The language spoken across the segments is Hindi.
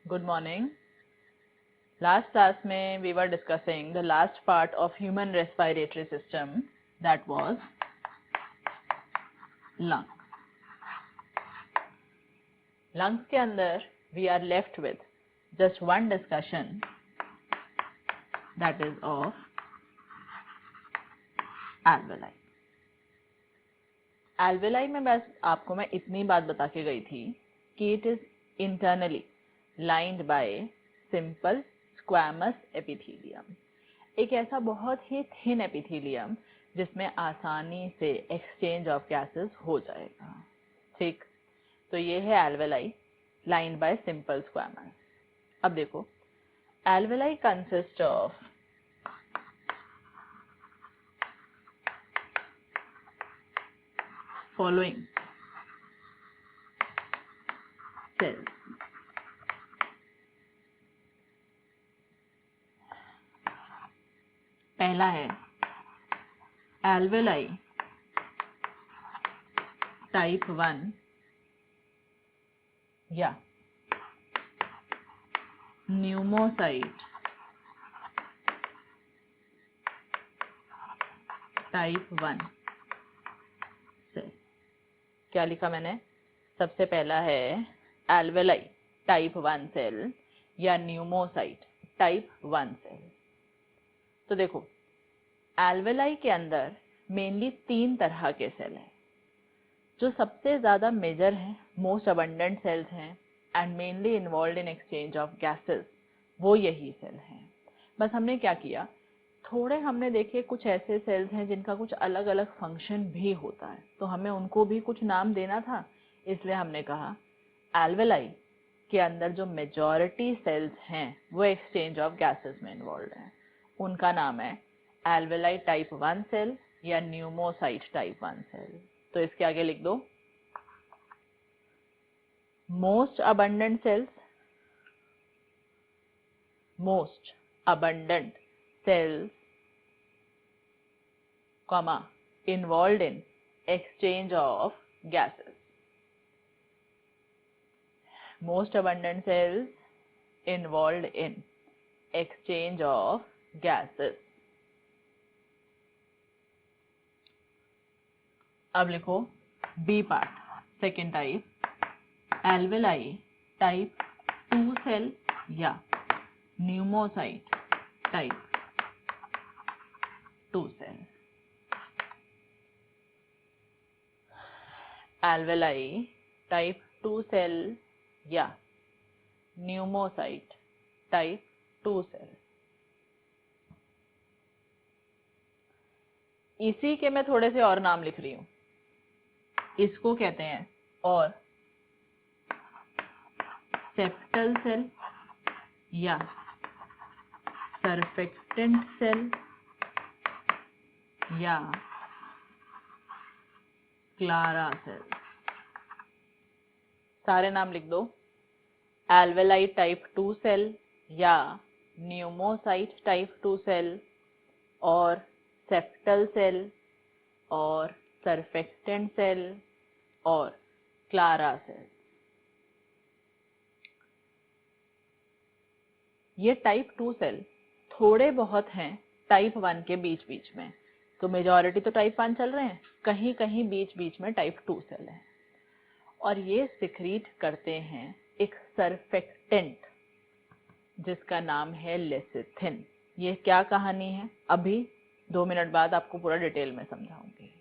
Good morning. Last class में we were discussing the last part of human respiratory system, that was lung. Lungs के अंदर we are left with just one discussion, that is of alveoli. Alveoli में बस आपको मैं इतनी बात बता के गई थी कि it is internally lined by simple squamous epithelium. एक ऐसा बहुत ही थिन एपिथेलियम जिसमें आसानी से एक्सचेंज ऑफ गैसेस हो जाएगा. ठीक, तो ये है alveoli lined by simple squamous. अब देखो, alveoli consist of following sales. पहला है एल्वेलाई टाइप 1 या न्यूमोसाइट टाइप 1 सेल. क्या लिखा मैंने? सबसे पहला है एल्वेलाई टाइप 1 सेल या न्यूमोसाइट टाइप 1 सेल. तो देखो, एल्वेलाई के अंदर मेनली 3 तरह के सेल हैं. जो सबसे ज़्यादा मेजर हैं, मोस्ट अबंडेंट सेल्स हैं and mainly involve in exchange of gases, वो यही सेल हैं. बस हमने क्या किया, थोड़े हमने देखे कुछ ऐसे सेल्स हैं जिनका कुछ अलग अलग फंक्शन भी होता है, तो हमें उनको भी कुछ नाम देना था. इसलिए हमने कहा एल्वेलाई के अंदर जो मेजॉरिटी सेल्स हैं वो एक्सचेंज ऑफ गैसेस में इन्वॉल्व हैं. उनका नाम है एल्वेलाई टाइप 1 सेल या न्यूमोसाइट टाइप 1 सेल. तो इसके आगे लिख दो most abundant cells, most abundant cells, comma involved in exchange of gases. Most abundant cells involved in exchange of gases. अब लिखो B part, second type alveoli type 2 cell या pneumocyte type 2 cell. Alveoli type 2 cell या न्यूमोसाइट टाइप 2 सेल. इसी के मैं थोड़े से और नाम लिख रही हूं. इसको कहते हैं और सेप्टल सेल या सरफेक्टेंट सेल या क्लारा सेल. सारे नाम लिख दो. एल्वेलाई टाइप 2 सेल या न्यूमोसाइट टाइप 2 सेल और सेप्टल सेल और सरफेक्टेंट सेल और क्लारा सेल. ये टाइप 2 सेल थोड़े बहुत हैं टाइप 1 के बीच बीच में. तो मेजॉरिटी तो टाइप 1 चल रहे हैं, कहीं कहीं बीच बीच में टाइप 2 सेल है. और ये सिक्रीट करते हैं एक सरफेक्टेंट जिसका नाम है लेसिथिन. ये क्या कहानी है अभी 2 मिनट बाद आपको पूरा डिटेल में समझाऊंगी.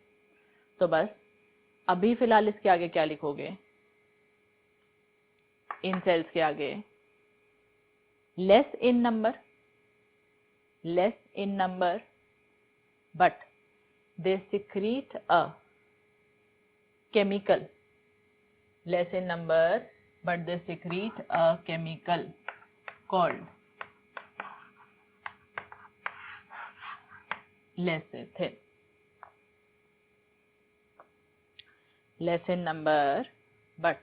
तो बस अभी फिलहाल इसके आगे क्या लिखोगे, इन सेल्स के आगे less in number but they secrete a chemical, less in number but they secrete a chemical called lecithin. Less in number but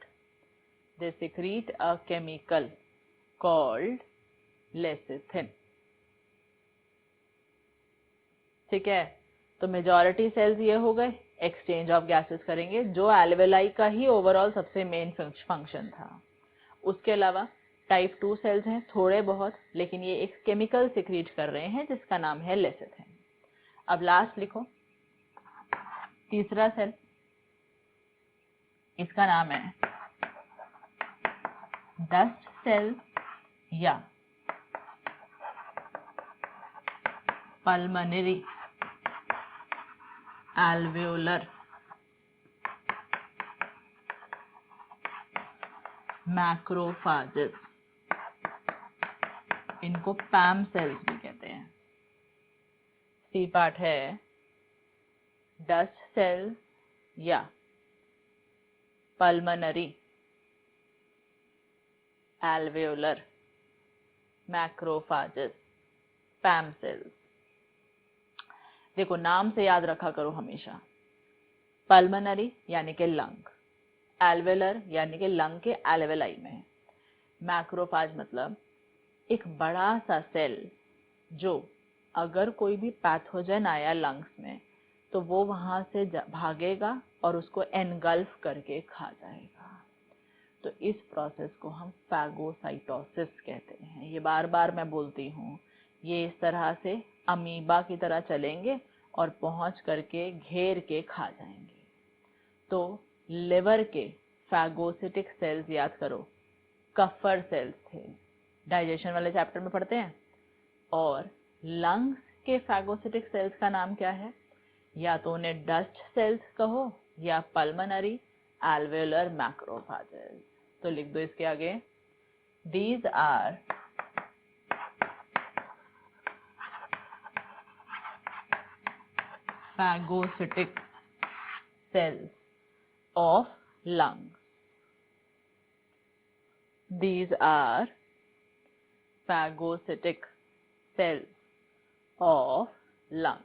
they secrete a chemical called lecithin. ठीक है, तो मेजॉरिटी सेल्स ये हो गए, एक्सचेंज ऑफ गैसेस करेंगे, जो एल्वेलाई का ही ओवरऑल सबसे मेन फंक्शन था. उसके अलावा टाइप 2 सेल्स हैं थोड़े बहुत, लेकिन ये एक केमिकल सिक्रीट कर रहे हैं जिसका नाम है लेसिथिन। अब लास्ट लिखो, तीसरा सेल, इसका नाम है डस्ट सेल या पल्मोनरी एल्वेओलर मैक्रोफाजेस, इनको पैम सेल्स भी कहते हैं। सी पार्ट है डस्ट सेल या पल्मोनरी एल्वेओलर मैक्रोफाजेस पैम सेल्स। देखो नाम से याद रखा करो हमेशा, पल्मोनरी यानी कि लंग, एल्वेलर यानी कि लंग के एल्वेलाई में, मैक्रोफाज मतलब एक बड़ा सा सेल जो अगर कोई भी पैथोजन आया लंग्स में तो वो वहां से भागेगा और उसको एनगल्फ करके खा जाएगा। तो इस प्रोसेस को हम फैगोसाइटोसिस कहते हैं। ये बार बार मैं बोलती हूँ, ये इस तरह से अमीबा की तरह चलेंगे और पहुंच करके घेर के खा जाएंगे। तो लिवर के फैगोसिटिक सेल्स याद करो, कफर सेल्स थे, डाइजेशन वाले चैप्टर में पढ़ते हैं। और लंग्स के फैगोसिटिक सेल्स का नाम क्या है? या तो उन्हें डस्ट सेल्स कहो या पल्मोनरी एल्वेओलर मैक्रोफेजेस। तो लिख दो इसके आगे, these are phagocytic cells of lungs. These are phagocytic cells of lungs.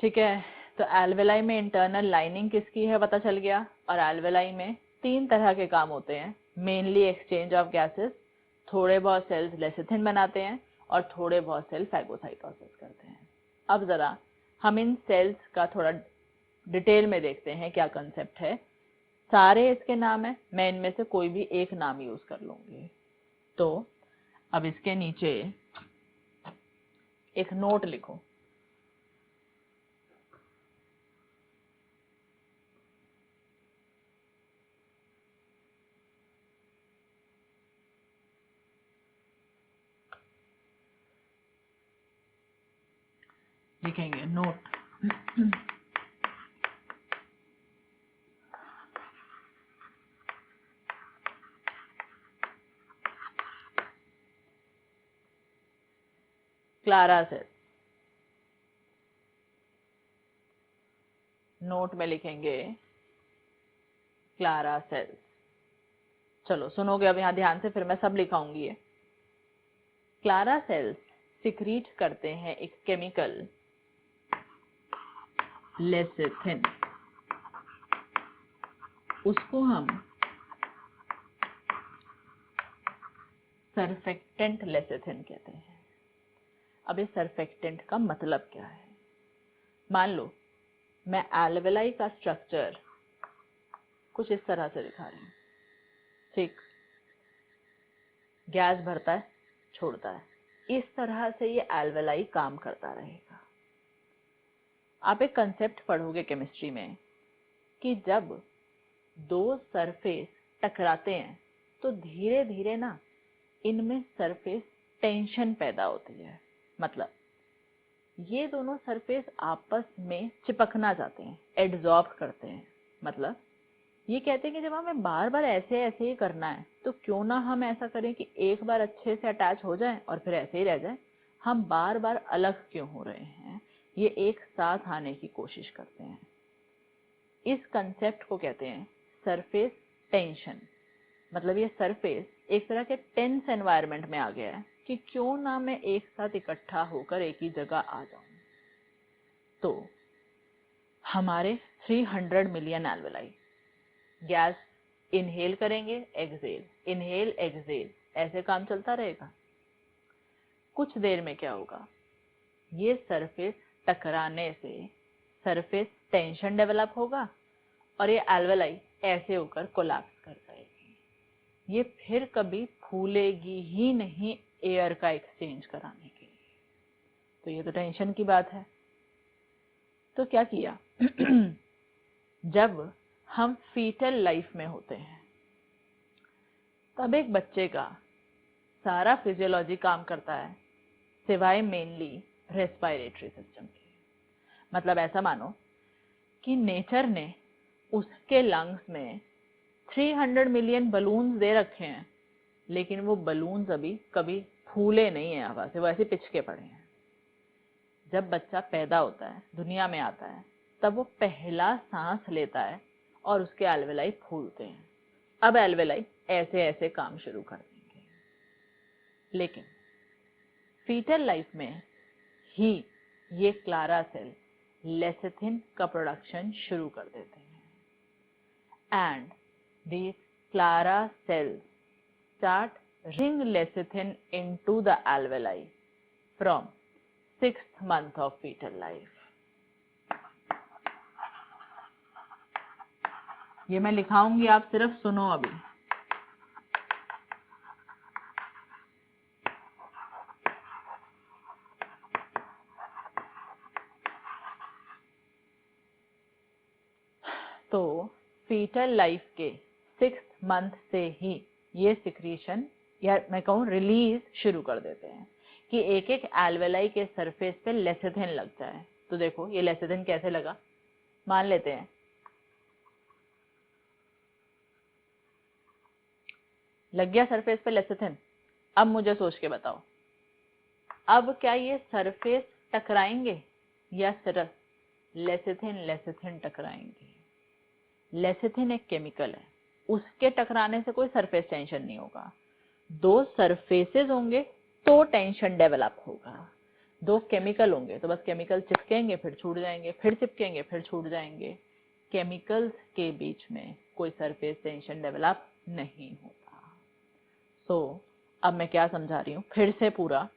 ठीक है, तो एल्वेलाई में इंटरनल लाइनिंग किसकी है पता चल गया। और एल्वेलाई में 3 तरह के काम होते हैं, मेनली एक्सचेंज ऑफ गैसेस, थोड़े बहुत सेल्स लेसिथिन बनाते हैं और थोड़े बहुत सेल फैगोसाइटोसिस करते हैं। अब जरा हम इन सेल्स का थोड़ा डिटेल में देखते हैं क्या कंसेप्ट है। सारे इसके नाम है, मैं इनमें से कोई भी एक नाम यूज कर लूंगी। तो अब इसके नीचे एक नोट लिखो, लिखेंगे नोट क्लारा सेल। नोट में लिखेंगे क्लारा सेल्स। चलो सुनोगे अब यहाँ ध्यान से, फिर मैं सब लिखाऊंगी। ये क्लारा सेल्स सिक्रीट करते हैं एक केमिकल लेसिथिन, उसको हम सरफेक्टेंट लेसिथिन कहते हैं। अब इस सरफेक्टेंट का मतलब क्या है? मान लो मैं एल्वेलाई का स्ट्रक्चर कुछ इस तरह से दिखा रही हूँ, ठीक, गैस भरता है छोड़ता है, इस तरह से ये एल्वेलाई काम करता रहेगा। आप एक कंसेप्ट पढ़ोगे केमिस्ट्री में कि जब 2 सरफेस टकराते हैं तो धीरे धीरे ना इनमें सरफेस टेंशन पैदा होती है। मतलब ये दोनों सरफेस आपस में चिपकना चाहते हैं, एड्सॉर्ब करते हैं। मतलब ये कहते हैं कि जब हमें बार बार ऐसे ऐसे ही करना है तो क्यों ना हम ऐसा करें कि एक बार अच्छे से अटैच हो जाए और फिर ऐसे ही रह जाए। हम बार बार अलग क्यों हो रहे हैं, ये एक साथ आने की कोशिश करते हैं। इस कंसेप्ट को कहते हैं सरफेस टेंशन। मतलब ये सरफेस एक तरह के टेंस एनवायरनमेंट में आ गया है कि क्यों ना मैं एक साथ इकट्ठा होकर एक ही जगह आ जाऊं। तो हमारे 300 मिलियन एल्वेलाई गैस इनहेल करेंगे, एक्सहेल, इनहेल एक्सहेल, ऐसे काम चलता रहेगा। कुछ देर में क्या होगा, ये सरफेस टकराने से सरफेस टेंशन डेवलप होगा और ये एल्वेलाई ऐसे होकर कोलैप्स कर जाएगी। ये फिर कभी फूलेगी ही नहीं एयर का एक्सचेंज कराने के लिए। तो ये तो टेंशन की बात है। तो क्या किया जब हम फीटल लाइफ में होते हैं तब एक बच्चे का सारा फिजियोलॉजी काम करता है सिवाय मेनली रेस्पिरेटरी सिस्टम के। मतलब ऐसा मानो कि नेचर ने उसके लंग्स में 300 मिलियन बलून्स दे रखे हैं, लेकिन वो बलून्स अभी कभी फूले नहीं है हवा से, वो ऐसे पिचके पड़े हैं। जब बच्चा पैदा होता है, दुनिया में आता है, तब वो पहला सांस लेता है और उसके एल्वेलाई फूलते हैं। अब एल्वेलाई ऐसे ऐसे काम शुरू कर देंगे। लेकिन फीटल लाइफ में ही ये क्लारा सेल लेसिथिन का प्रोडक्शन शुरू कर देते हैं and these clara cells start ring lecithin into the alveoli from 6th month of fetal life. ये मैं लिखाऊंगी, आप सिर्फ सुनो अभी। तो फीटल लाइफ के 6th मंथ से ही ये सिक्रीशन, या मैं कहूँ रिलीज शुरू कर देते हैं कि एक एक एल्वेलाई के सरफेस पे लेसिथिन लग जाए। तो देखो ये लेसिथिन कैसे लगा, मान लेते हैं लग गया सरफेस पे लेसिथिन। अब मुझे सोच के बताओ, अब क्या ये सरफेस टकराएंगे या सिर्फ लेसिथिन लेसिथिन टकराएंगे? लेसिथिन एक केमिकल है, उसके टकराने से कोई सरफेस टेंशन नहीं होगा। दो सरफेसेस होंगे तो टेंशन डेवलप होगा। दो केमिकल होंगे तो बस केमिकल चिपकेंगे फिर छूट जाएंगे, फिर चिपकेंगे फिर छूट जाएंगे। केमिकल्स के बीच में कोई सरफेस टेंशन डेवलप नहीं होता। सो अब मैं क्या समझा रही हूँ फिर से पूरा।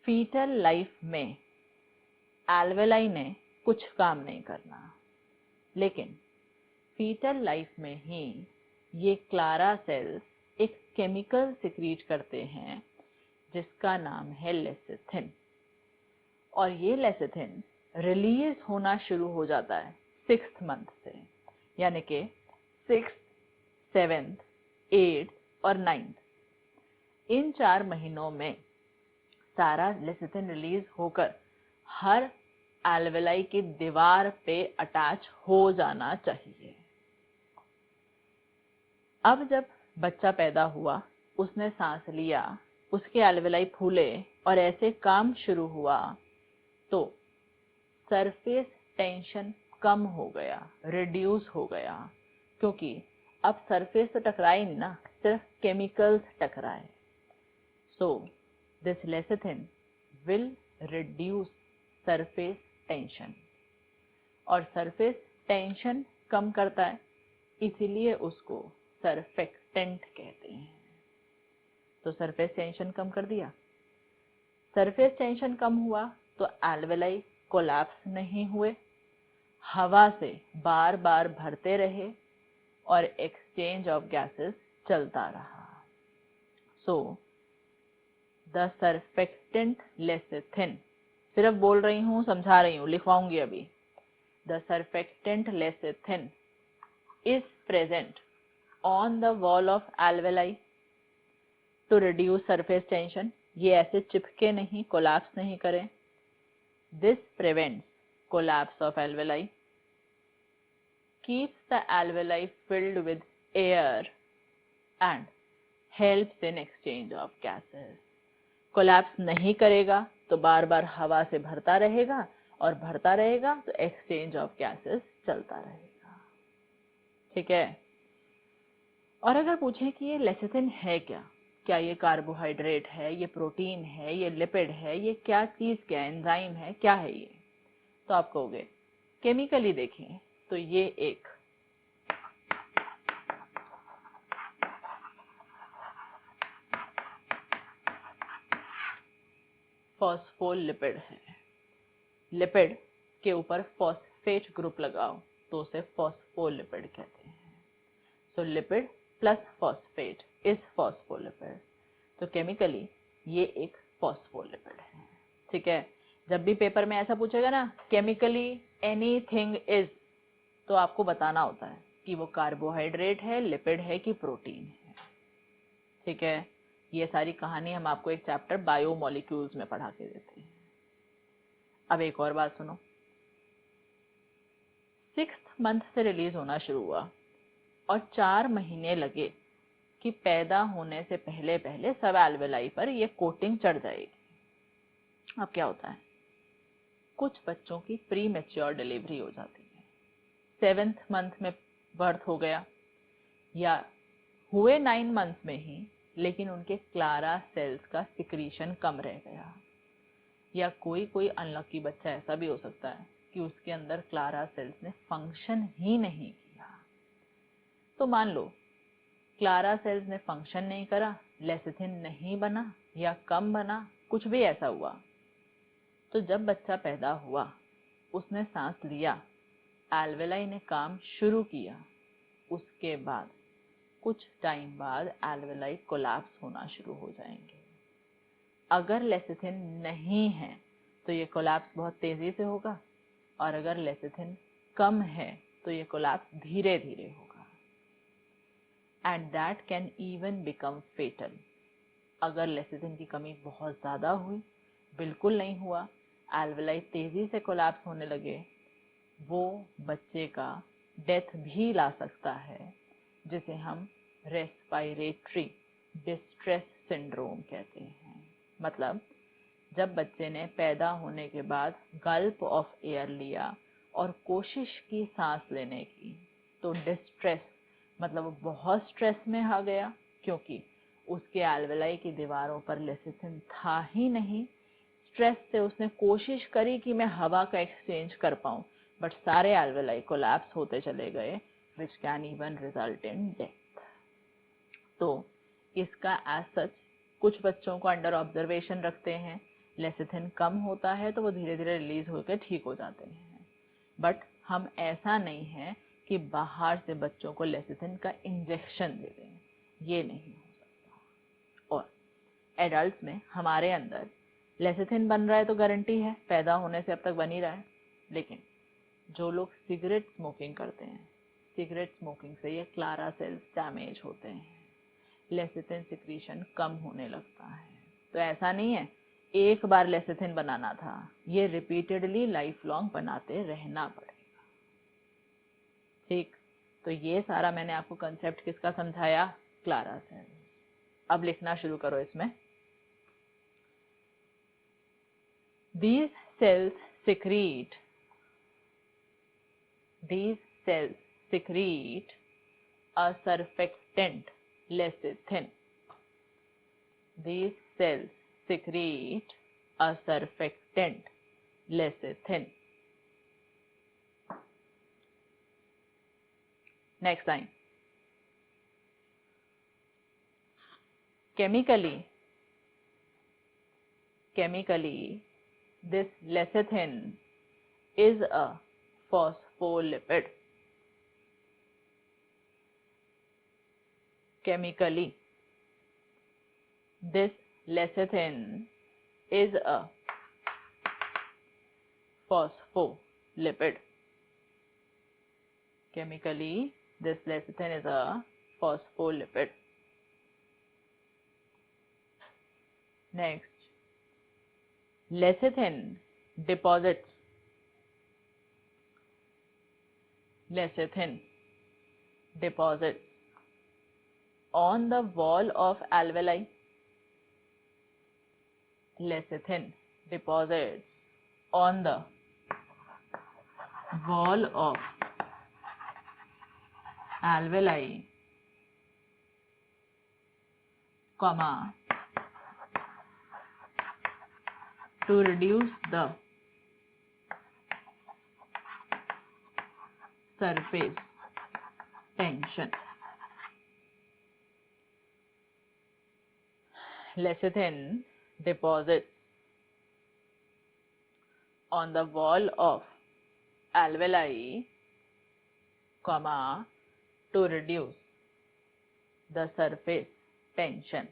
फीटल लाइफ में एल्वेलाई ने कुछ काम नहीं करना, लेकिन फीटल लाइफ में ही ये क्लारा सेल्स एक केमिकल सिक्रीट करते हैं जिसका नाम है लेसिथिन। और ये लेसिथिन रिलीज होना शुरू हो जाता है 6th मंथ से, यानी कि 6th, 7th, 8th और 9th। इन 4 महीनों में सारा लेसिथिन रिलीज होकर हर एल्वेलाई की दीवार पे अटैच हो जाना चाहिए। अब जब बच्चा पैदा हुआ, उसने सांस लिया, उसके एल्वेलाई फूले और ऐसे काम शुरू हुआ, तो सरफेस टेंशन कम हो गया, रिड्यूस हो गया, क्योंकि अब सरफेस तो टकराए नहीं ना, सिर्फ केमिकल्स टकराए। So this lecithin will reduce surface tension, और सरफेस टेंशन कम करता है, इसीलिए उसको सरफेक्टेंट कहते हैं। तो सरफेस टेंशन कम कर दिया, सरफेस टेंशन कम हुआ तो एल्वेलाई कोलैप्स नहीं हुए, हवा से बार बार भरते रहे और एक्सचेंज ऑफ गैसेस चलता रहा। सो द सरफेक्टेंट लेसिथिन, सिर्फ बोल रही हूँ, समझा रही हूँ, लिखवाऊंगी अभी। The surfactant lecithin is present on the wall of alveoli to reduce surface tension। ये ऐसे चिपके नहीं, कोलैप्स नहीं करें। This prevents collapse of alveoli, keeps the alveoli filled with air and helps in exchange of gases। Collapse नहीं करेगा तो बार बार हवा से भरता रहेगा, और भरता रहेगा तो एक्सचेंज ऑफ गैसेस चलता रहेगा। ठीक है। और अगर पूछें कि ये लेसिथिन है क्या, क्या ये कार्बोहाइड्रेट है, ये प्रोटीन है, ये लिपिड है, ये क्या चीज, क्या एंजाइम है, क्या है ये, तो आप कहोगे केमिकली देखें तो ये एक फॉस्फोलिपिड है। लिपिड के ऊपर फॉस्फेट ग्रुप लगाओ तो उसे फॉस्फोलिपिड कहते हैं। तो lipid plus phosphate is phospholipid. तो केमिकली ये एक फॉस्फोलिपिड है। ठीक है, जब भी पेपर में ऐसा पूछेगा ना केमिकली एनीथिंग इज, तो आपको बताना होता है कि वो कार्बोहाइड्रेट है, लिपिड है कि प्रोटीन है। ठीक है, ये सारी कहानी हम आपको एक चैप्टर बायोमोलिक्यूल्स में पढ़ा के देते हैं। अब एक और बात सुनो, 6th मंथ से रिलीज होना शुरू हुआ और 4 महीने लगे कि पैदा होने से पहले पहले सब एल्वेलाई पर ये कोटिंग चढ़ जाएगी। अब क्या होता है, कुछ बच्चों की प्री मैच्योर डिलीवरी हो जाती है, 7th मंथ में बर्थ हो गया, या हुए 9 मंथ में ही लेकिन उनके क्लारा सेल्स का सिक्रीशन कम रह गया, या कोई कोई अनलकी बच्चा ऐसा भी हो सकता है कि उसके अंदर क्लारा सेल्स ने फंक्शन ही नहीं किया। तो मान लो क्लारा सेल्स ने फंक्शन नहीं करा, लेसिथिन नहीं बना या कम बना, कुछ भी ऐसा हुआ, तो जब बच्चा पैदा हुआ उसने सांस लिया, एल्वेलाई ने काम शुरू किया, उसके बाद कुछ टाइम बाद एल्वेलाई कोलैप्स होना शुरू हो जाएंगे। अगर लेसिथिन नहीं है तो ये कोलैप्स बहुत तेजी से होगा, और अगर लेसिथिन कम है तो ये कोलैप्स धीरे धीरे होगा, and that can even become fatal. अगर लेसिथिन की कमी बहुत ज़्यादा हुई, बिल्कुल नहीं हुआ, एल्वेलाई तेजी से कोलैप्स होने लगे, वो बच्चे का डेथ भी ला सकता है, जिसे हम रेस्पिरेटरी डिस्ट्रेस सिंड्रोम कहते हैं। मतलब जब बच्चे ने पैदा होने के बाद गल्प ऑफ एयर लिया और कोशिश की सांस लेने की, तो डिस्ट्रेस मतलब वो बहुत स्ट्रेस में आ गया, क्योंकि उसके एल्वेलाई की दीवारों पर लेसिथिन था ही नहीं। स्ट्रेस से उसने कोशिश करी कि मैं हवा का एक्सचेंज कर पाऊं, बट सारे एल्वेलाई कोलैप्स होते चले गए, which can even result in death. तो इसका एज सच कुछ बच्चों को अंडर ऑब्जर्वेशन रखते हैं, लेसिथिन कम होता है तो वो धीरे धीरे रिलीज होकर ठीक हो जाते हैं, बट हम ऐसा नहीं है कि बाहर से बच्चों को लेसिथिन का इंजेक्शन दे दें, ये नहीं हो सकता। और एडल्ट में हमारे अंदर लेसिथिन बन रहा है तो गारंटी है पैदा होने से अब तक बन ही रहा है, लेकिन जो लोग सिगरेट स्मोकिंग करते हैं, सिगरेट स्मोकिंग से ये क्लारा सेल्स डैमेज होते हैं, लेसिथिन सिक्रीशन कम होने लगता है। तो ऐसा नहीं है एक बार लेसिथिन बनाना था, ये रिपीटेडली लाइफ लॉन्ग बनाते रहना पड़ेगा। ठीक, तो ये सारा मैंने आपको कंसेप्ट किसका समझाया, क्लारा सेल्स। अब लिखना शुरू करो इसमें, these cells secrete a surfactant lecithin. These cells secrete a surfactant lecithin. Next line. Chemically, this lecithin is a phospholipid. Chemically, this lecithin is a phospholipid. Chemically, this lecithin is a phospholipid. Next, lecithin deposits on the wall of alveoli. Lecithin deposits on the wall of alveoli, comma, to reduce the surface tension. Lecithin deposits on the wall of alveoli, comma, to reduce the surface tension.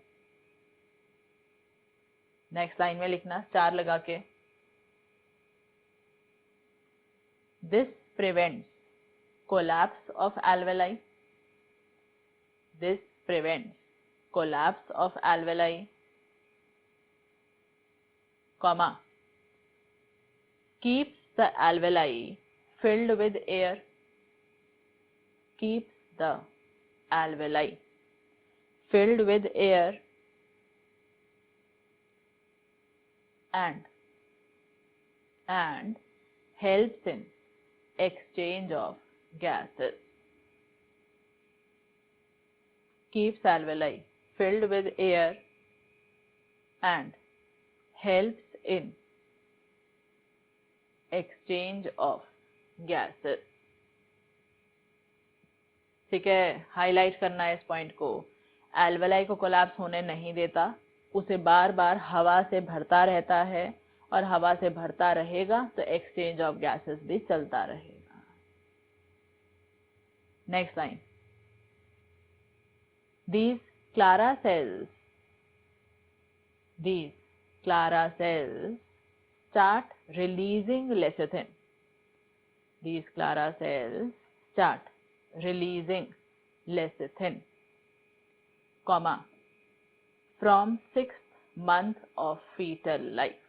Next line में लिखना स्टार लगा के, this prevents collapse of alveoli, this prevents collapse of alveoli, comma, keeps the alveoli filled with air, keeps the alveoli filled with air, and helps in exchange of gases. Keeps alveoli filled with air and helps in exchange of gases. ठीक है, हाईलाइट करना है इस पॉइंट को। एल्वेलाई को कोलैप्स होने नहीं देता, उसे बार बार हवा से भरता रहता है, और हवा से भरता रहेगा तो एक्सचेंज ऑफ गैसेस भी चलता रहेगा। Next line, these clara cells start releasing lecithin. These clara cells start releasing lecithin, comma, from 6th month of fetal life.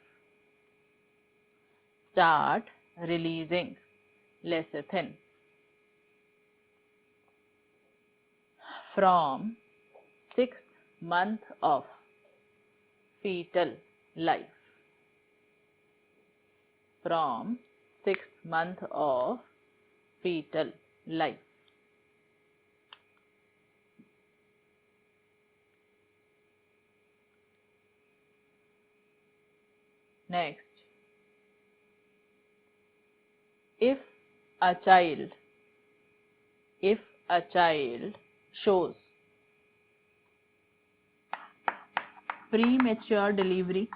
Start releasing lecithin from 6th month of fetal life. From 6th month of fetal life. Next, if a child shows premature delivery,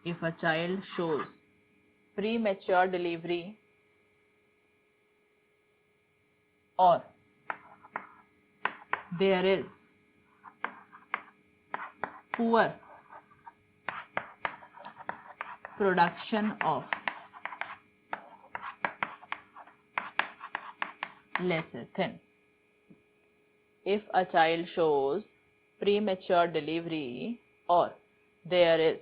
if a child shows premature delivery, or there is poor production of lecithin. If a child shows premature delivery or there is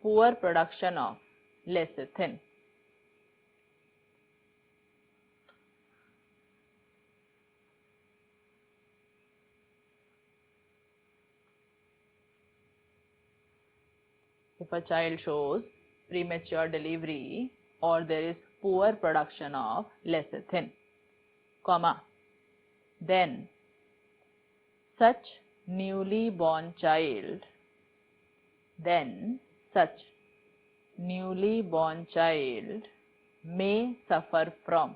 poor production of lecithin, if a child shows premature delivery or there is poor production of lecithin, comma, then such newly born child may suffer from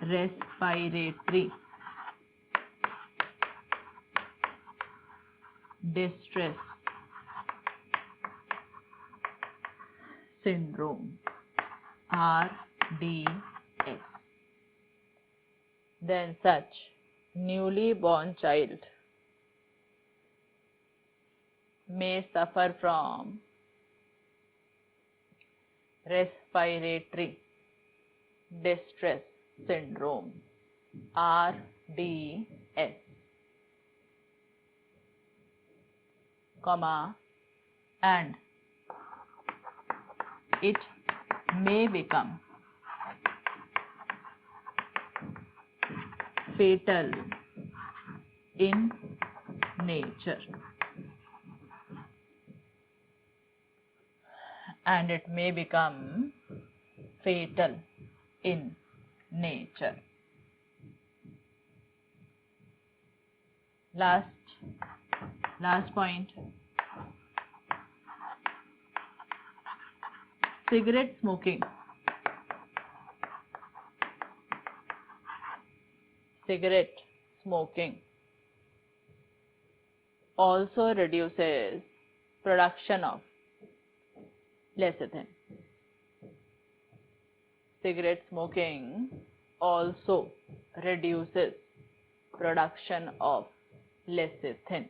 respiratory distress syndrome, RDS. Then such newly born child may suffer from respiratory distress syndrome, RDS, comma, and it may become fatal in nature. And it may become fatal in nature. Last point. Cigarette smoking. also reduces production of lecithin. Cigarette smoking also reduces production of lecithin.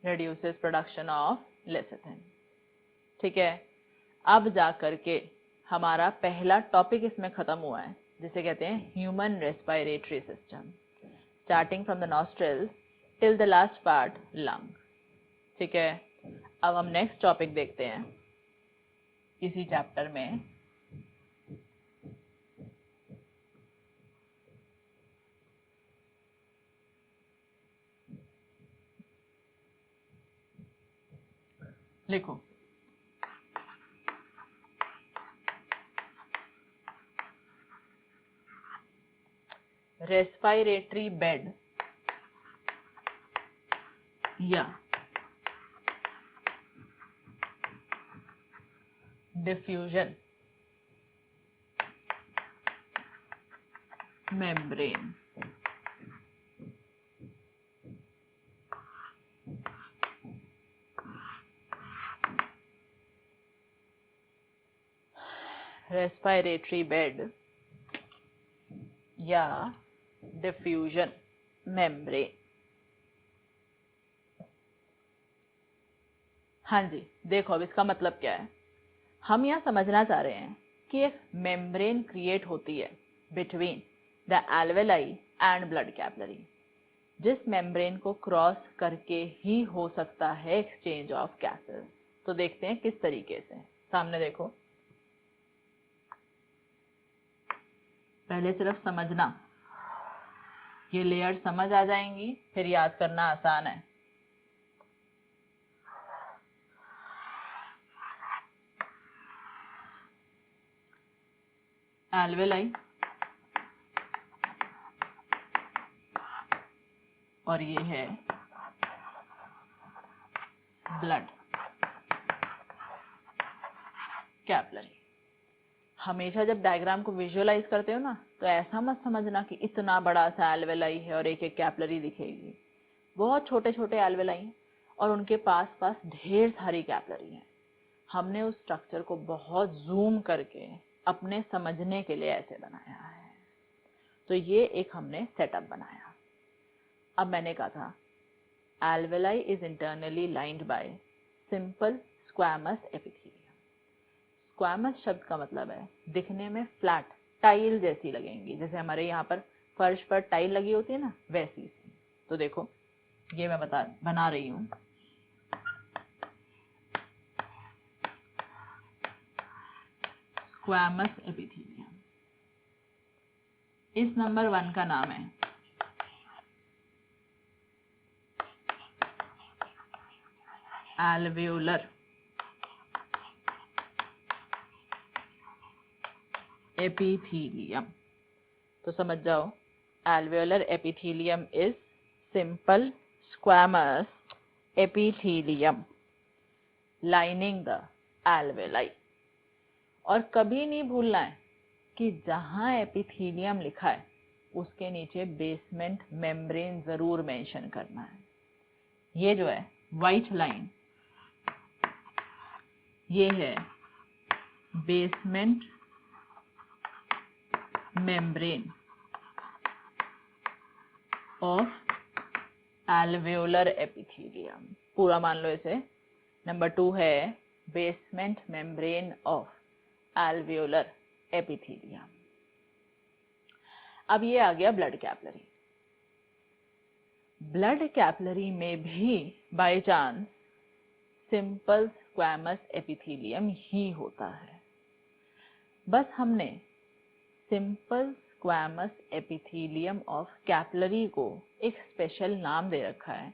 Reduces production of lecithin. ठीक है, अब जा करके हमारा पहला टॉपिक इसमें खत्म हुआ है, जिसे कहते हैं human respiratory system, starting from the nostrils till the last part lung. ठीक है, अब हम नेक्स्ट टॉपिक देखते हैं इसी चैप्टर में. लिखो, रेस्पिरेटरी बेड या डिफ्यूजन मेम्ब्रेन. रेस्पिरेटरी बेड या डिफ्यूजन मेम्ब्रेन. हाँ जी, देखो अब इसका मतलब क्या है. हम यहाँ समझना चाह रहे हैं कि एक मेम्ब्रेन क्रिएट होती है between the alveoli and blood capillary, जिस मेम्ब्रेन को क्रॉस करके ही हो सकता है एक्सचेंज ऑफ गैसेस. तो देखते हैं किस तरीके से. सामने देखो, पहले सिर्फ समझना, ये लेयर समझ आ जाएंगी, फिर याद करना आसान है. एल्वेलाई और ये है ब्लड कैपिलरी. हमेशा जब डायग्राम को विजुअलाइज करते हो ना, तो ऐसा मत समझना कि इतना बड़ा सा एल्वेलाई है और एक एक कैपिलरी दिखेगी. बहुत छोटे छोटे एल्वेलाई हैं और उनके पास पास ढेर सारी कैपिलरी हैं. हमने उस स्ट्रक्चर को बहुत जूम करके अपने समझने के लिए ऐसे बनाया है. तो ये एक हमने सेटअप बनाया. अब मैंने कहा था alveoli is internally lined by simple squamous epithelium. Squamous शब्द का मतलब है दिखने में फ्लैट, टाइल जैसी लगेंगी, जैसे हमारे यहाँ पर फर्श पर टाइल लगी होती है ना, वैसी सी. तो देखो ये मैं बना रही हूँ. Squamous epithelium. इस नंबर 1 का नाम है एल्वेओलर एपिथेलियम. तो समझ जाओ, एल्वेओलर epithelium is simple squamous epithelium lining the alveoli. और कभी नहीं भूलना है कि जहां एपिथेलियम लिखा है उसके नीचे बेसमेंट मेम्ब्रेन जरूर मेंशन करना है. ये जो है व्हाइट लाइन, ये है बेसमेंट मेम्ब्रेन ऑफ एल्वेओलर एपिथेलियम. पूरा मान लो इसे. नंबर 2 है बेसमेंट मेम्ब्रेन ऑफ एल्वेओलर एपिथेलियम. अब ये आ गया ब्लड कैपिलरी. ब्लड कैपिलरी में भी by chance simple squamous epithelium ही होता है. बस हमने simple squamous epithelium of capillary को एक स्पेशल नाम दे रखा है,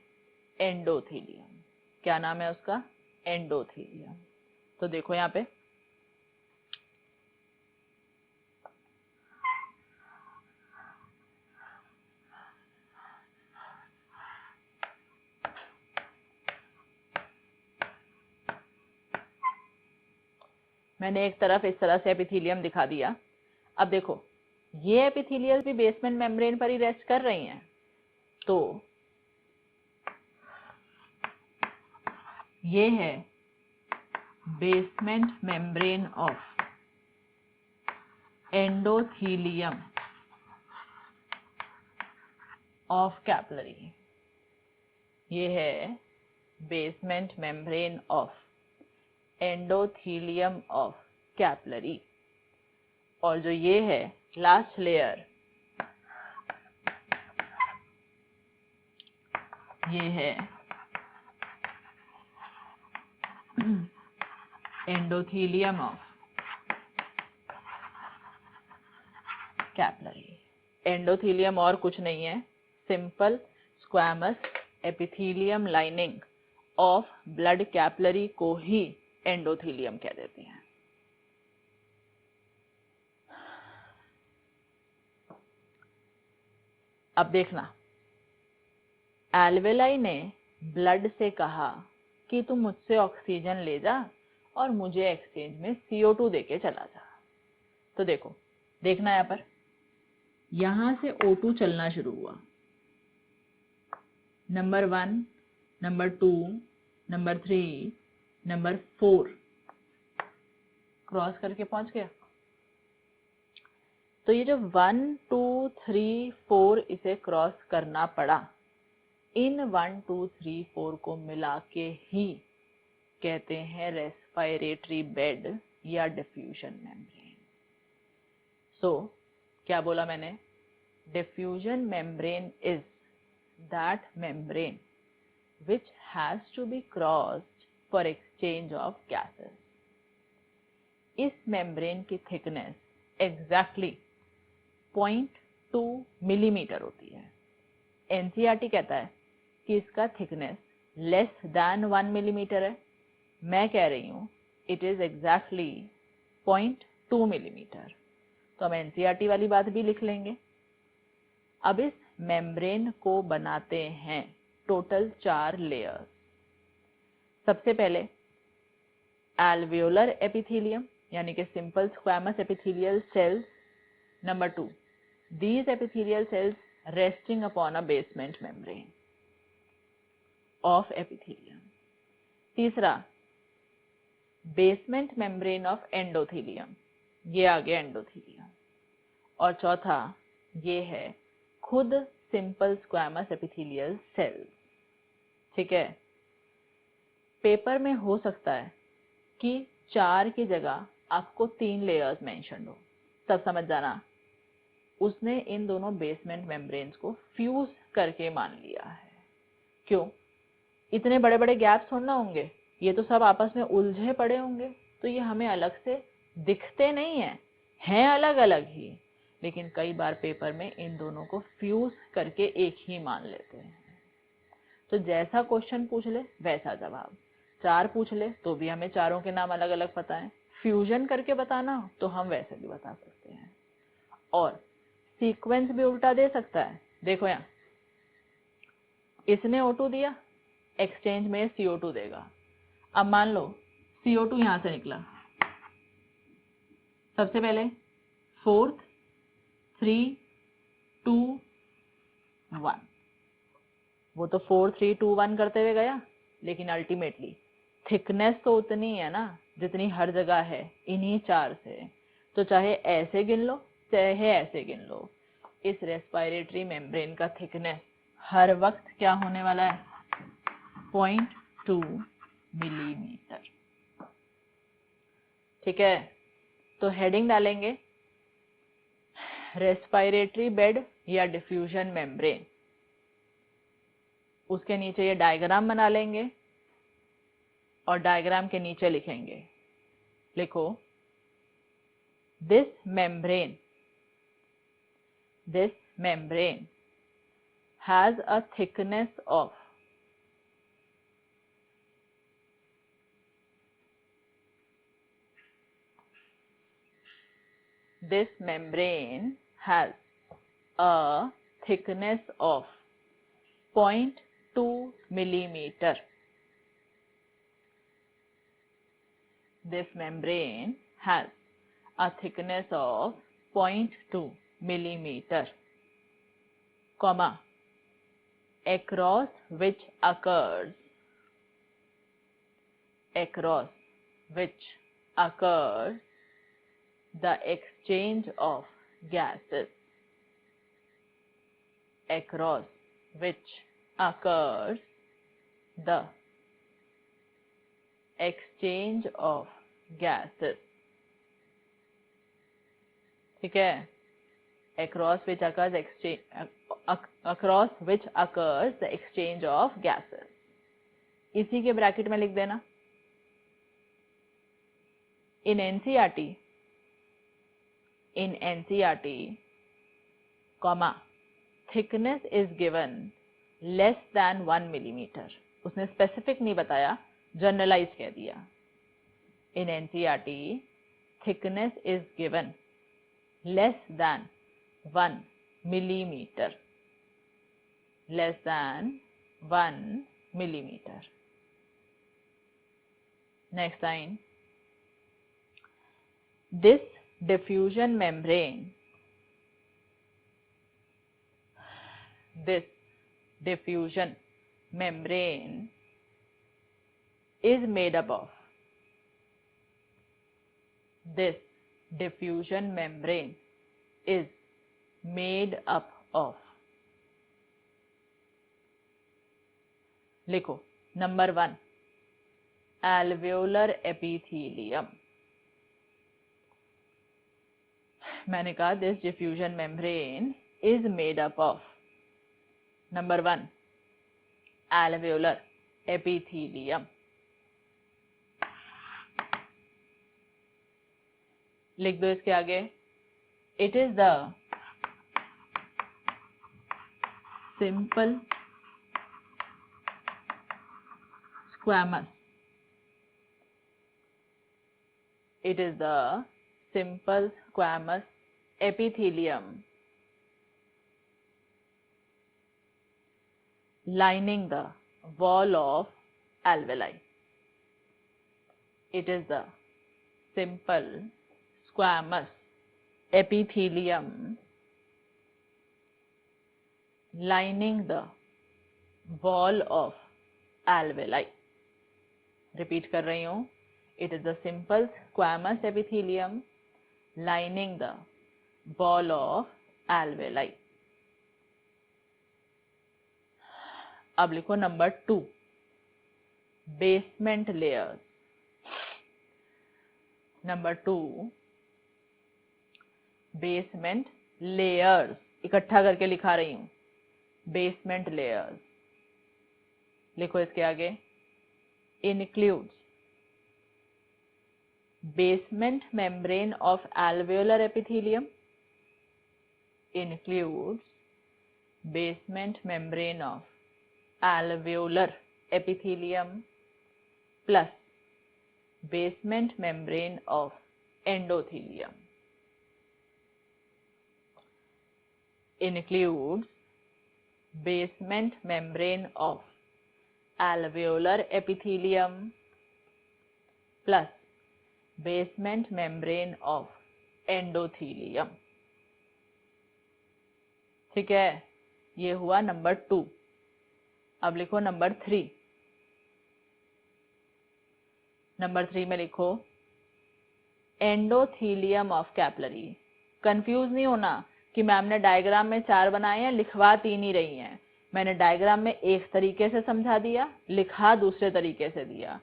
एंडोथेलियम. क्या नाम है उसका? एंडोथेलियम. तो देखो यहाँ पे मैंने एक तरफ इस तरह से एपिथेलियम दिखा दिया. अब देखो ये एपिथेलियल भी बेसमेंट मेम्ब्रेन पर ही रेस्ट कर रही हैं, तो ये है basement membrane of endothelium of capillary. ये है basement membrane of endothelium of capillary. और जो ये है लास्ट लेयर, ये है एंडोथीलियम ऑफ कैपिलरी। एंडोथीलियम और कुछ नहीं है, simple squamous epithelium lining of blood capillary को ही एंडोथीलियम कह देते हैं। अब देखना, एल्वेलाई ने ब्लड से कहा कि तू मुझसे ऑक्सीजन ले जा और मुझे एक्सचेंज में CO2 देके चला जा। तो देखो, देखना यहाँ पर, यहां से O2 चलना शुरू हुआ, number 1, number 2, number 3, number 4 cross करके पहुंच गया। तो ये जो 1, 2, 3, 4 इसे क्रॉस करना पड़ा, इन 1, 2, 3, 4 को मिला के ही कहते हैं रेस्पिरेटरी बेड या डिफ्यूजन मेम्ब्रेन। सो क्या बोला मैंने? Diffusion membrane is that membrane which has to be crossed for exchange of gases. इस मेम्ब्रेन की थिकनेस एग्जैक्टली 0.2 मिलीमीटर होती है। एनसीईआरटी कहता है कि इसका थिकनेस लेस देन 1 मिलीमीटर है। मैं कह रही हूं इट इज एग्जैक्टली 0.2 मिलीमीटर। तो हम एनसीईआरटी वाली बात भी लिख लेंगे। अब इस मेम्ब्रेन को बनाते हैं टोटल 4 लेयर्स। सबसे पहले एल्वियोलर एपिथेलियम यानी कि simple squamous epithelial cells. Number 2, these epithelial cells resting upon a basement membrane of epithelium. तीसरा, बेसमेंट मेम्ब्रेन ऑफ एंडोथीलियम, ये आ गया एंडोथीलियम। और चौथा, ये है खुद सिंपल स्क्वैमस एपिथेलियल सेल्स। ठीक है, पेपर में हो सकता है कि 4 की जगह आपको 3 लेयर्स मेंशन हो, तब समझ जाना उसने इन दोनों बेसमेंट मेम्ब्रेन्स को फ्यूज करके मान लिया है। क्यों? इतने बड़े बड़े गैप्स थोड़ा होंगे, ये तो सब आपस में उलझे पड़े होंगे, तो ये हमें अलग से दिखते नहीं हैं अलग अलग ही, लेकिन कई बार पेपर में इन दोनों को फ्यूज करके एक ही मान लेते हैं। तो जैसा क्वेश्चन पूछ ले वैसा जवाब, 4 पूछ ले तो भी हमें चारों के नाम अलग अलग पता है, फ्यूजन करके बताना हो तो हम वैसे भी बता सकते हैं। और सीक्वेंस भी उल्टा दे सकता है। देखो यहाँ, इसने O2 दिया, एक्सचेंज में CO2 देगा। अब मान लो CO2 यहां से निकला, सबसे पहले 4, 3, 2, 1, वो तो 4, 3, 2, 1 करते हुए गया, लेकिन अल्टीमेटली थिकनेस तो उतनी है ना जितनी हर जगह है इन्हीं 4 से। तो चाहे ऐसे गिन लो चाहे ऐसे गिन लो, इस रेस्पिरेटरी मेम्ब्रेन का थिकनेस हर वक्त क्या होने वाला है? 0.2 मिलीमीटर। ठीक है, तो हेडिंग डालेंगे रेस्पिरेटरी बेड या डिफ्यूजन मेम्ब्रेन, उसके नीचे ये डायग्राम बना लेंगे और डायग्राम के नीचे लिखेंगे, लिखो this membrane has a thickness of this membrane has a thickness of 0.2 millimeter. This membrane has a thickness of 0.2 millimeter, comma across which occurs the exchange of gases, across which occurs the exchange of gases. ठीक है, across which occurs the exchange of gases. इसी के ब्रैकेट में लिख देना. In NCERT, comma, thickness is given less than 1 millimeter. उसने स्पेसिफिक नहीं बताया, जनरलाइज कह दिया. In NCERT, thickness is given less than 1 millimeter. Less than 1 millimeter. Next line. This diffusion membrane is made up of. This diffusion membrane is made up of. लिखो. Number 1, alveolar epithelium. मैंने कहा this diffusion membrane is made up of. Number 1, alveolar epithelium. लिख दो इसके आगे. It is the simple squamous. It is the simple squamous epithelium lining the wall of alveoli. It is the simple squamous epithelium lining the wall of alveoli. Repeat कर रही हूँ. It is the simple squamous epithelium lining the wall of alveoli. अब लिखो number 2, basement layers. Number 2, basement layers. इकट्ठा करके लिखा रही हूं. basement layers. लिखो इसके आगे. includes basement membrane of alveolar epithelium. Includes basement membrane of alveolar epithelium plus basement membrane of endothelium. Includes basement membrane of alveolar epithelium plus basement membrane of endothelium. ठीक है, ये हुआ नंबर 2. अब लिखो नंबर 3. नंबर 3 में लिखो एंडोथीलियम ऑफ कैपिलरी. कंफ्यूज नहीं होना कि मैम ने डायग्राम में 4 बनाए हैं, लिखवा 3 ही रही हैं. मैंने डायग्राम में एक तरीके से समझा दिया, लिखा दूसरे तरीके से दिया.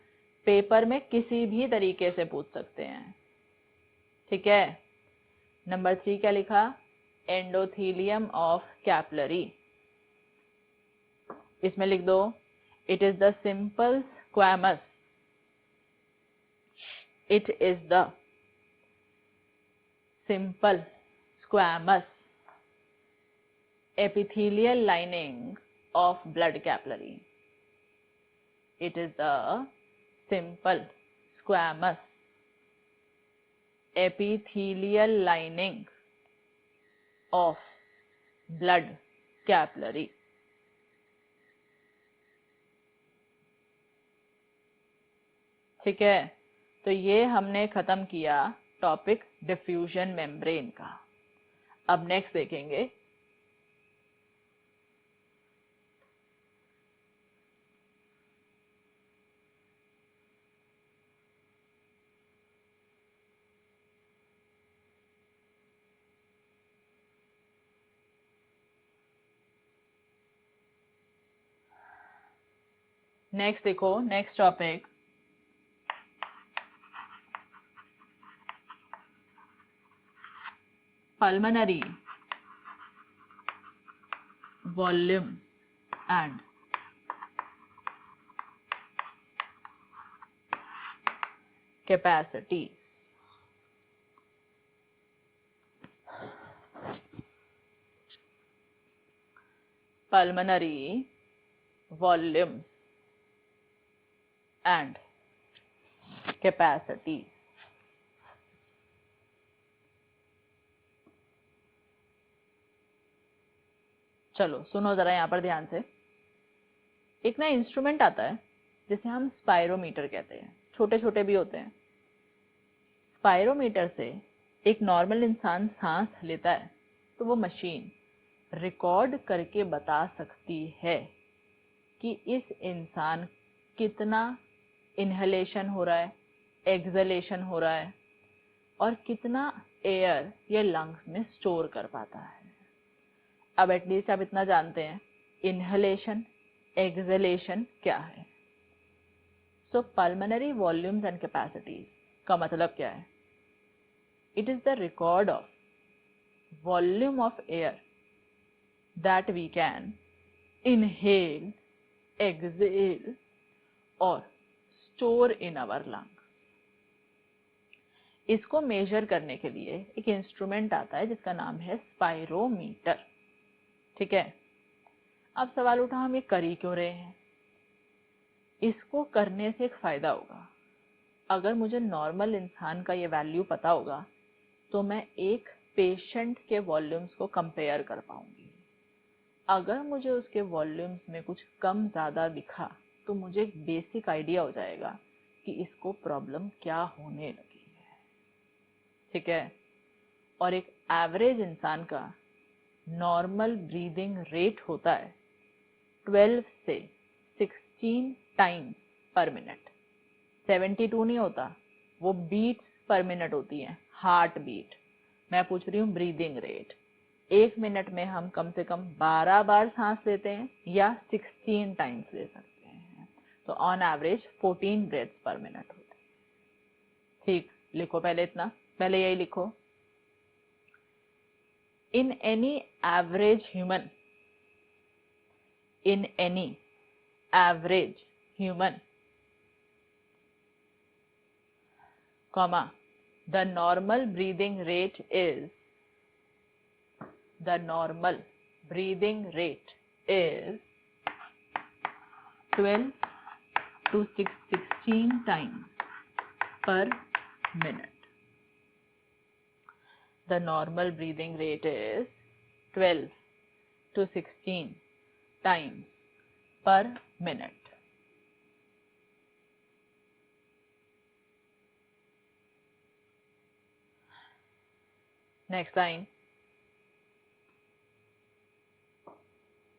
पेपर में किसी भी तरीके से पूछ सकते हैं. ठीक है. नंबर 3 क्या लिखा? Endothelium of capillary. इसमें लिख दो it is the simple squamous. It is the simple squamous epithelial lining of blood capillary. It is the simple squamous epithelial lining of blood capillary. ठीक है, तो ये हमने खत्म किया टॉपिक डिफ्यूजन मेम्ब्रेन का. अब नेक्स्ट देखेंगे नेक्स्ट देखो, next topic pulmonary volume and capacity. Pulmonary volume and capacity. चलो सुनो जरा यहाँ पर ध्यान से। एक ना इंस्ट्रूमेंट आता है जिसे हम स्पायरोमीटर कहते हैं, छोटे छोटे भी होते हैं। स्पायरोमीटर से एक नॉर्मल इंसान सांस लेता है तो वो मशीन रिकॉर्ड करके बता सकती है कि इस इंसान कितना इनहेलेशन हो रहा है, एक्सहेलेशन हो रहा है और कितना एयर ये लंग्स में स्टोर कर पाता है। अब एटलीस्ट आप इतना जानते हैं इनहेलेशन, एक्सहेलेशन क्या है। So pulmonary volumes and capacities का मतलब क्या है? It is the record of volume of air that we can inhale, exhale और स्टोर इन आवर लंग। इसको मेजर करने के लिए एक इंस्ट्रूमेंट आता है जिसका नाम है स्पायरोमीटर। ठीक है, अब सवाल उठा हम ये कर ही क्यों रहे हैं? इसको करने से एक फायदा होगा। अगर मुझे नॉर्मल इंसान का ये वैल्यू पता होगा तो मैं एक पेशेंट के वॉल्यूम्स को कंपेयर कर पाऊंगी। अगर मुझे उसके वॉल्यूम्स में कुछ कम ज़्यादा दिखा तो मुझे एक बेसिक आइडिया हो जाएगा कि इसको प्रॉब्लम क्या होने लगी है। ठीक है, और एक एवरेज इंसान का नॉर्मल ब्रीदिंग रेट होता है 12 से 16 टाइम्स पर मिनट। 72 नहीं होता, वो बीट्स पर मिनट होती हैं, हार्ट बीट। मैं पूछ रही हूँ ब्रीदिंग रेट। 1 मिनट में हम कम से कम 12 बार सांस लेते हैं या 16 टाइम्स ले सकते हैं, तो ऑन एवरेज 14 ब्रेथ्स पर मिनट होते हैं। ठीक, लिखो पहले इतना, पहले यही लिखो। In any average human, in any average human, comma, the normal breathing rate is, the normal breathing rate is 12 to 16 times per minute. The normal breathing rate is 12 to 16 times per minute. Next line.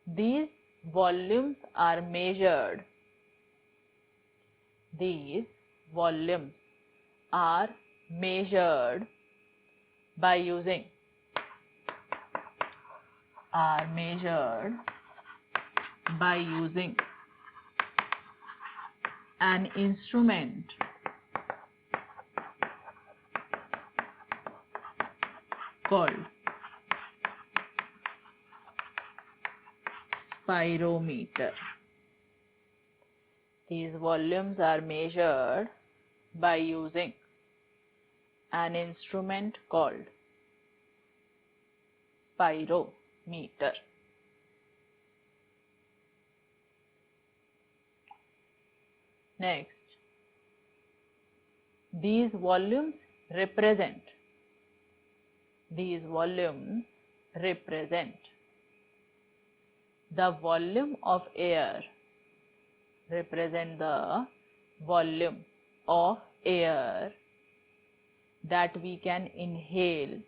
These volumes are measured. These volumes are measured by using an instrument called spirometer. These volumes are measured by using an instrument called spirometer. Next, these volumes represent the volume of air, represent the volume of air that we can inhale,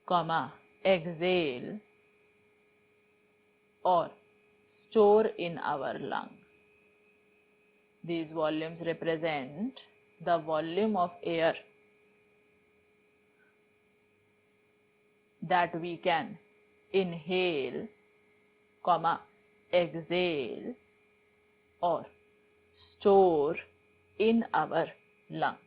comma, exhale or store in our lungs. These volumes represent the volume of air that we can inhale, comma, exhale or store in our lungs.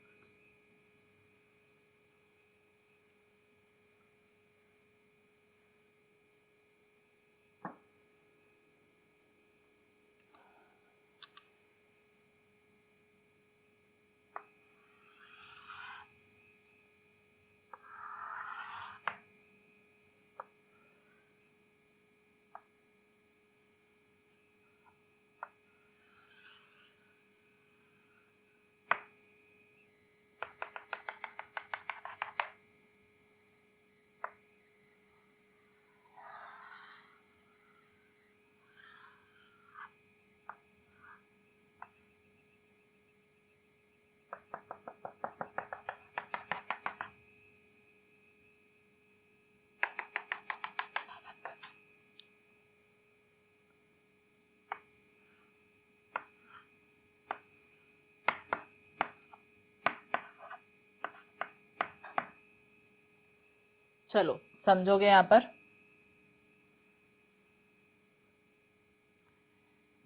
चलो समझोगे यहाँ पर।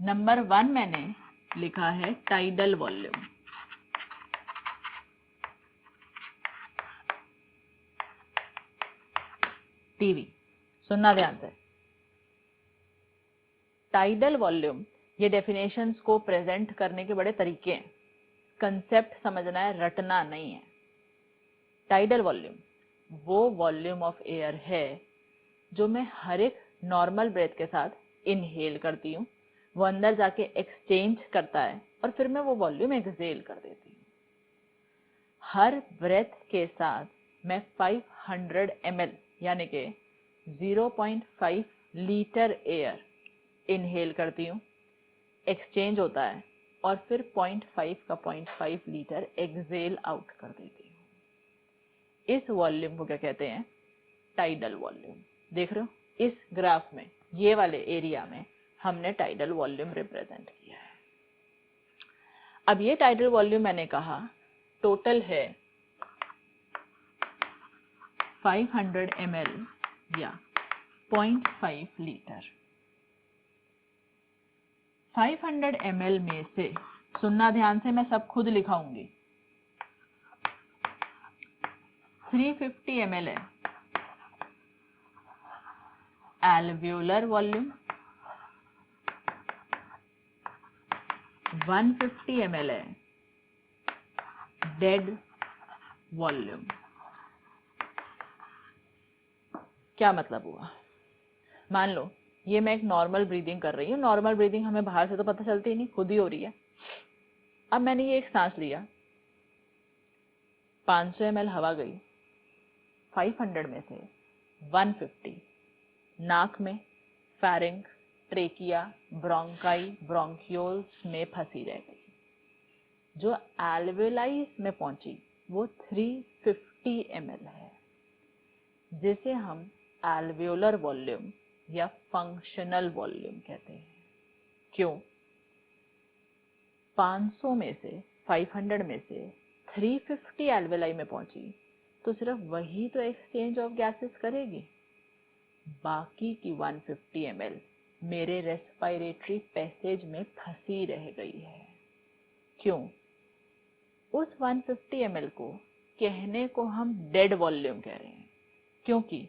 नंबर 1 मैंने लिखा है टाइडल वॉल्यूम। टीवी, सुनना ध्यान से। टाइडल वॉल्यूम, ये डेफिनेशंस को प्रेजेंट करने के बड़े तरीके हैं। कंसेप्ट समझना है, रटना नहीं है। टाइडल वॉल्यूम वो वॉल्यूम ऑफ एयर है जो मैं हर एक नॉर्मल ब्रेथ के साथ इनहेल करती हूँ, वो अंदर जाके एक्सचेंज करता है और फिर मैं वो वॉल्यूम एक्सहेल कर देती हूँ। हर ब्रेथ के साथ मैं 500 ml यानी कि 0.5 लीटर एयर इनहेल करती हूँ, एक्सचेंज होता है और फिर 0.5 का 0.5 लीटर एक्सहेल आउट कर देती हूँ। इस वॉल्यूम को क्या कहते हैं? Tidal volume. देख रहे हो, इस ग्राफ में ये वाले एरिया में हमने टाइडल वॉल्यूम रिप्रेजेंट किया है। अब ये टाइडल वॉल्यूम मैंने कहा टोटल है 500 ml या 0.5 लीटर। 500 ml में से, सुनना ध्यान से, मैं सब खुद लिखाऊंगी। 350 ml है alveolar वॉल्यूम, 150 ml है डेड वॉल्यूम। क्या मतलब हुआ? मान लो ये मैं एक नॉर्मल ब्रीदिंग कर रही हूँ। नॉर्मल ब्रीदिंग हमें बाहर से तो पता चलती नहीं, खुद ही हो रही है। अब मैंने ये एक सांस लिया, 500 ml हवा गई, 500 में से 150 नाक में, फेरिंक्स, ट्रेकिया, ब्रोंकाई, ब्रोंकियोल्स में फंसी रह गई। जो एल्वेलाई में पहुंची वो 350 ml है, जिसे हम एल्वेओलर वॉल्यूम या फंक्शनल वॉल्यूम कहते हैं। क्यों? 500 में से, 500 में से 350 एल्वेलाई में पहुंची तो सिर्फ वही तो एक्सचेंज ऑफ गैसेस करेगी। बाकी की 150 ml मेरे रेस्पिरेटरी पैसेज में फंसी रह गई है। क्यों? उस 150 ml को कहने को हम डेड वॉल्यूम कह रहे हैं, क्योंकि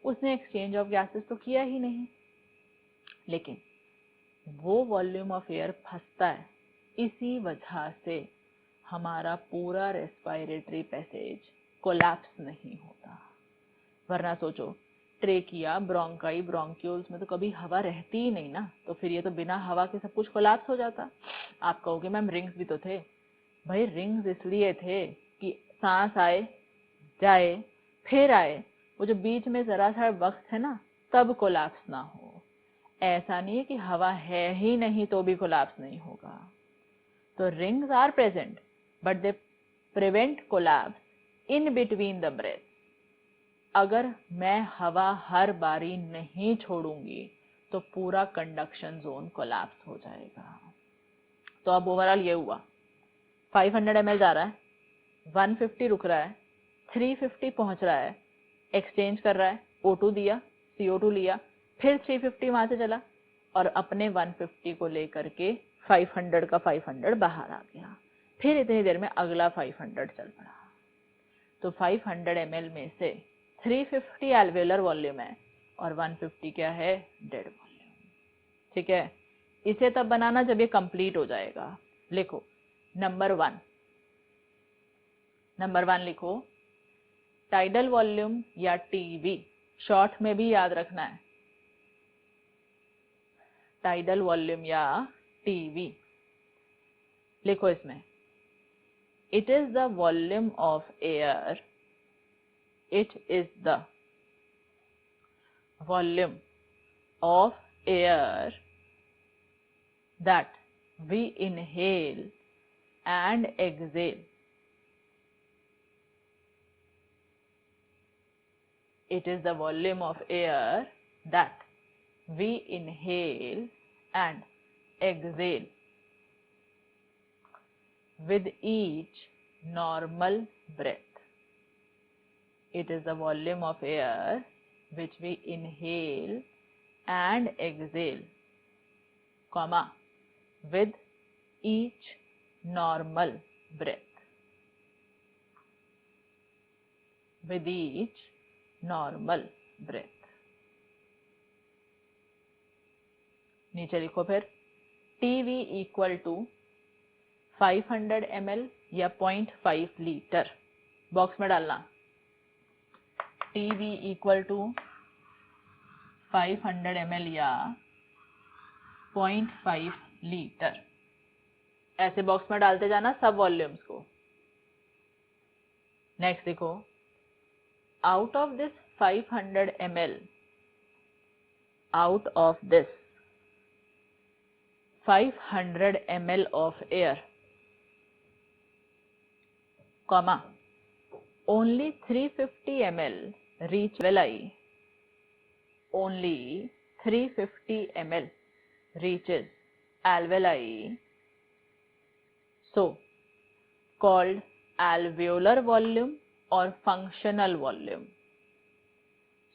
उसने एक्सचेंज ऑफ गैसेस तो किया ही नहीं। लेकिन वो वॉल्यूम ऑफ एयर फंसता है, इसी वजह से हमारा पूरा रेस्पिरेटरी पैसेज कोलैप्स नहीं होता। वरना सोचो, ट्रेकिया, ब्रोंकाई, ब्रोंक्यूल्स में तो कभी हवा रहती ही नहीं ना, तो फिर ये तो बिना हवा के सब कुछ कोलैप्स हो जाता। आप कहोगे मैम रिंग्स भी तो थे। भाई रिंग्स इसलिए थे कि सांस आए, जाए, फिर आए, वो जो बीच में जरा सा वक्त है ना, तब कोलैप्स ना हो। ऐसा नहीं है कि हवा है ही नहीं तो भी कोलैप्स नहीं होगा। तो rings are present but they prevent collapse in between the breath. अगर मैं हवा हर बारी नहीं छोड़ूंगी तो पूरा कंडक्शन जोन कोलैप्स हो जाएगा। तो अब ओवरऑल ये हुआ, 500 ml जा रहा है, 150 रुक रहा है, 350 पहुंच रहा है, एक्सचेंज कर रहा है, O2 दिया, CO2 लिया, फिर 350 वहां से चला, और अपने 150 को लेकर के 500 का 500 बाहर आ गया। फिर इतनी देर में अगला 500 चल पड़ा। तो 500 ml में से 350 एल्वेलर वॉल्यूम है और 150 क्या है, डेड वॉल्यूम। ठीक है, इसे तब बनाना जब ये कंप्लीट हो जाएगा। लिखो नंबर वन लिखो, टाइडल वॉल्यूम या टीवी, शॉर्ट में भी याद रखना है, टाइडल वॉल्यूम या टीवी। लिखो इसमें, it is the volume of air, it is the volume of air that we inhale and exhale. It is the volume of air that we inhale and exhale with each normal breath. It is the volume of air which we inhale and exhale, comma, with each normal breath. With each normal breath. नीचे लिखो फिर, TV इक्वल टू 500 ml या 0.5 लीटर, बॉक्स में डालना। TV इक्वल टू 500 ml या 0.5 लीटर, ऐसे बॉक्स में डालते जाना सब वॉल्यूम्स को। नेक्स्ट देखो, out of this 500 ml, out of this 500 ml of air, comma, only 350 ml reach alveoli, only 350 ml reaches alveoli, so called alveolar volume or functional volume,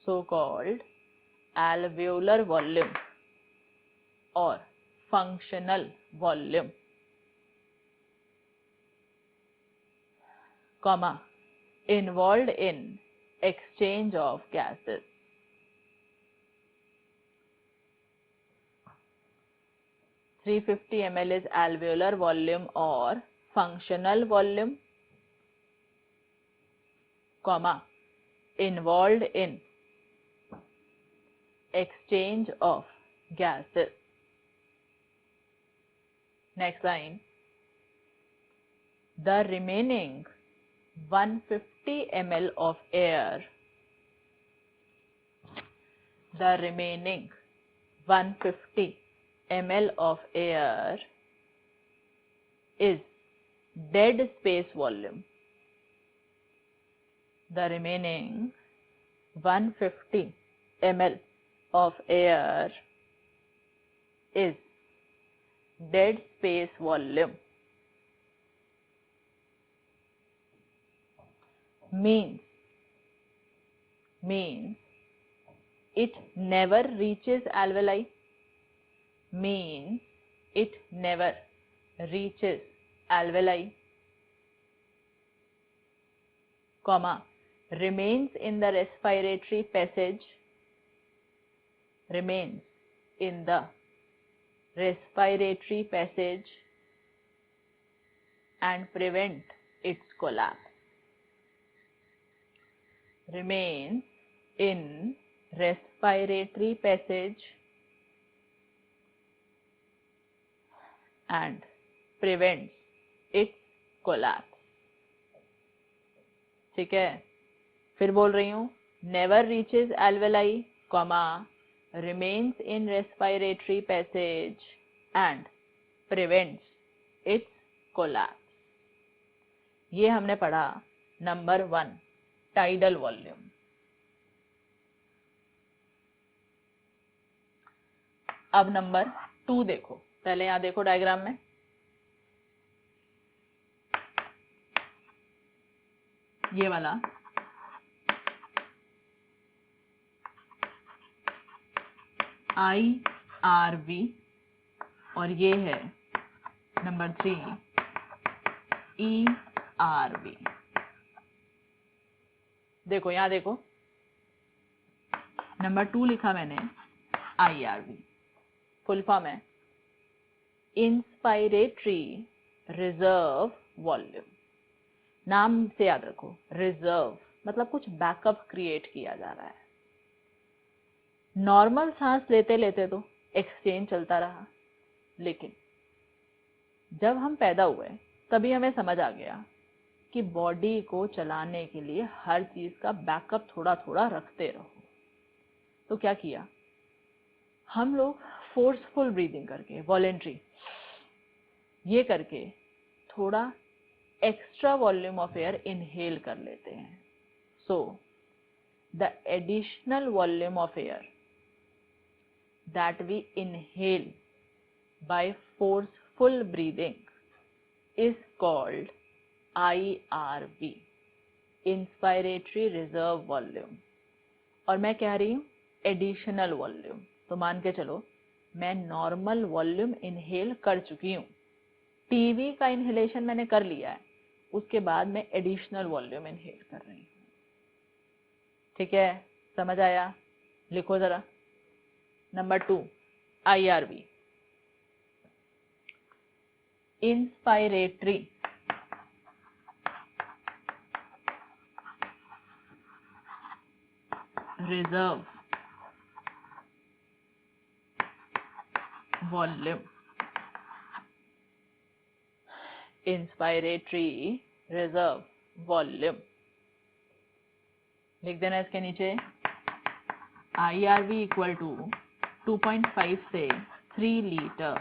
so called alveolar volume or functional volume, comma, involved in exchange of gases. (350 ml is alveolar volume or functional volume, comma, involved in exchange of gases. Next line, the remaining 150 ml of air, the remaining 150 ml of air is dead space volume. The remaining 150 ml of air is dead space volume. Means it never reaches alveoli, means it never reaches alveoli, comma, remains in the respiratory passage, remains in the respiratory passage and prevent its collapse. Remains in respiratory passage and prevents its collapse. ठीक है, फिर बोल रही हूँ, never reaches alveoli, comma, remains in respiratory passage and prevents its collapse. ये हमने पढ़ा नंबर 1, टाइडल वॉल्यूम। अब नंबर 2 देखो, पहले यहां देखो डायग्राम में, ये वाला RV और ये है नंबर 3 ERV। देखो यहां देखो, नंबर 2 लिखा मैंने IRV, फुल फॉर्म है इंस्पायरेटरी रिजर्व वॉल्यूम। नाम से याद रखो, रिजर्व मतलब कुछ बैकअप क्रिएट किया जा रहा है। नॉर्मल सांस लेते लेते तो एक्सचेंज चलता रहा, लेकिन जब हम पैदा हुए तभी हमें समझ आ गया कि बॉडी को चलाने के लिए हर चीज का बैकअप थोड़ा थोड़ा रखते रहो। तो क्या किया हम लोग, फोर्सफुल ब्रीदिंग करके, वॉलेंट्री ये करके थोड़ा extra volume of air inhale कर लेते हैं। So the additional volume of air that we inhale by forceful breathing is called IRV, inspiratory reserve volume। और मैं कह रही हूँ एडिशनल वॉल्यूम, तो मान के चलो मैं नॉर्मल वॉल्यूम इनहेल कर चुकी हूँ, टीवी का इनहेलेशन मैंने कर लिया है, उसके बाद मैं एडिशनल वॉल्यूम इनहेल कर रही हूँ। ठीक है, समझ आया? लिखो जरा। Number 2 IRV, inspiratory reserve volume. Inspiratory reserve volume लिख देना इसके नीचे। IRV इक्वल टू 2.5 से 3 लीटर,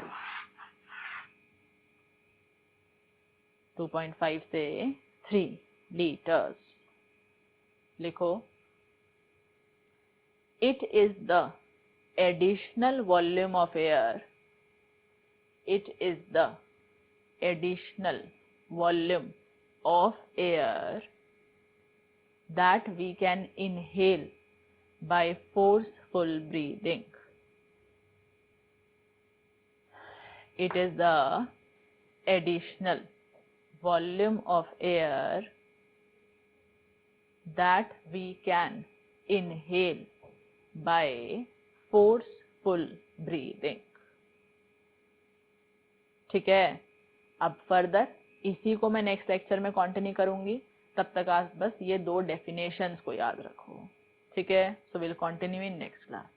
2.5 से 3 लीटर्स। लिखो, it is the additional volume of air, it is the additional volume of air that we can inhale by forceful breathing. It is the additional volume of air that we can inhale by forceful breathing। ठीक है, अब फर्दर इसी को मैं नेक्स्ट लेक्चर में कंटिन्यू करूंगी, तब तक आप बस ये 2 डेफिनेशंस को याद रखो। ठीक है, so will continue in next class.